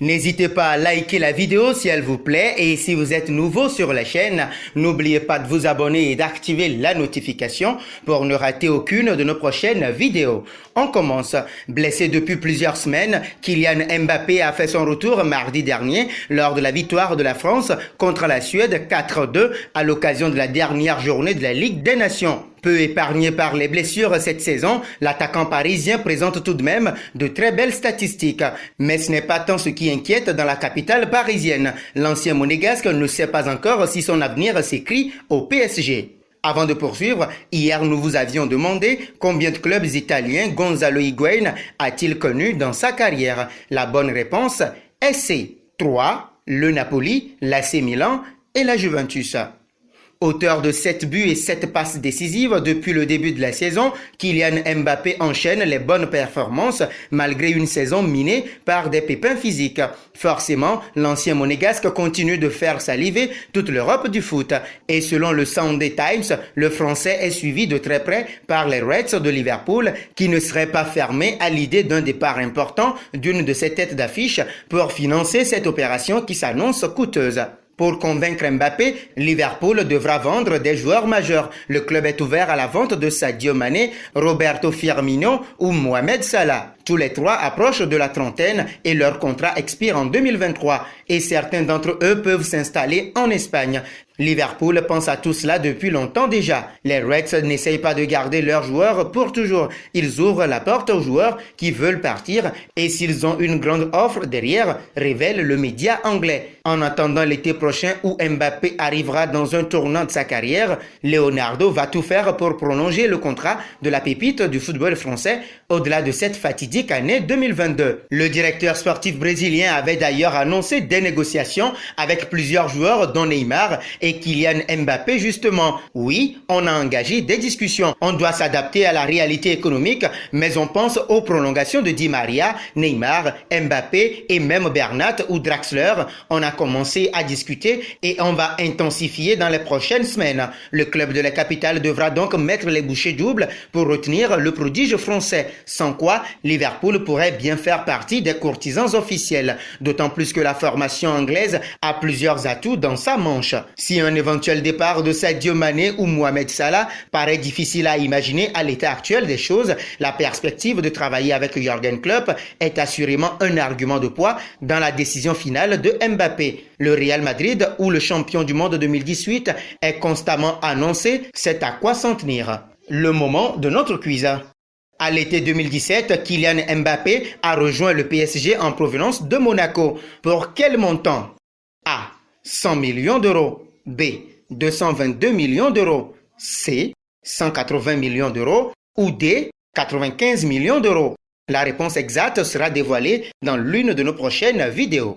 N'hésitez pas à liker la vidéo si elle vous plaît et si vous êtes nouveau sur la chaîne, n'oubliez pas de vous abonner et d'activer la notification pour ne rater aucune de nos prochaines vidéos. On commence. Blessé depuis plusieurs semaines, Kylian Mbappé a fait son retour mardi dernier lors de la victoire de la France contre la Suède 4-2 à l'occasion de la dernière journée de la Ligue des Nations. Peu épargné par les blessures cette saison, l'attaquant parisien présente tout de même de très belles statistiques. Mais ce n'est pas tant ce qui inquiète dans la capitale parisienne. L'ancien monégasque ne sait pas encore si son avenir s'écrit au PSG. Avant de poursuivre, hier nous vous avions demandé combien de clubs italiens Gonzalo Higuaín a-t-il connu dans sa carrière. La bonne réponse est C. 3, le Napoli, l'AC Milan et la Juventus. Auteur de 7 buts et 7 passes décisives depuis le début de la saison, Kylian Mbappé enchaîne les bonnes performances malgré une saison minée par des pépins physiques. Forcément, l'ancien monégasque continue de faire saliver toute l'Europe du foot. Et selon le Sunday Times, le Français est suivi de très près par les Reds de Liverpool qui ne seraient pas fermés à l'idée d'un départ important d'une de ses têtes d'affiche pour financer cette opération qui s'annonce coûteuse. Pour convaincre Mbappé, Liverpool devra vendre des joueurs majeurs. Le club est ouvert à la vente de Sadio Mané, Roberto Firmino ou Mohamed Salah. Tous les trois approchent de la trentaine et leur contrat expire en 2023 et certains d'entre eux peuvent s'installer en Espagne. Liverpool pense à tout cela depuis longtemps déjà. Les Reds n'essayent pas de garder leurs joueurs pour toujours. Ils ouvrent la porte aux joueurs qui veulent partir et s'ils ont une grande offre derrière, révèle le média anglais. En attendant l'été prochain où Mbappé arrivera dans un tournant de sa carrière, Leonardo va tout faire pour prolonger le contrat de la pépite du football français au-delà de cette fatidique année 2022. Le directeur sportif brésilien avait d'ailleurs annoncé des négociations avec plusieurs joueurs dont Neymar et Kylian Mbappé justement. Oui, on a engagé des discussions. On doit s'adapter à la réalité économique, mais on pense aux prolongations de Di Maria, Neymar, Mbappé et même Bernat ou Draxler. On a commencé à discuter et on va intensifier dans les prochaines semaines. Le club de la capitale devra donc mettre les bouchées doubles pour retenir le prodige français, sans quoi Liverpool pourrait bien faire partie des courtisans officiels, d'autant plus que la formation anglaise a plusieurs atouts dans sa manche. Si un éventuel départ de Sadio Mané ou Mohamed Salah paraît difficile à imaginer à l'état actuel des choses, la perspective de travailler avec Jürgen Klopp est assurément un argument de poids dans la décision finale de Mbappé. Le Real Madrid, ou le champion du monde 2018, est constamment annoncé, c'est à quoi s'en tenir. Le moment de notre quiz. À l'été 2017, Kylian Mbappé a rejoint le PSG en provenance de Monaco. Pour quel montant? A. 100 millions d'euros. B. 222 millions d'euros. C. 180 millions d'euros. Ou D. 95 millions d'euros. La réponse exacte sera dévoilée dans l'une de nos prochaines vidéos.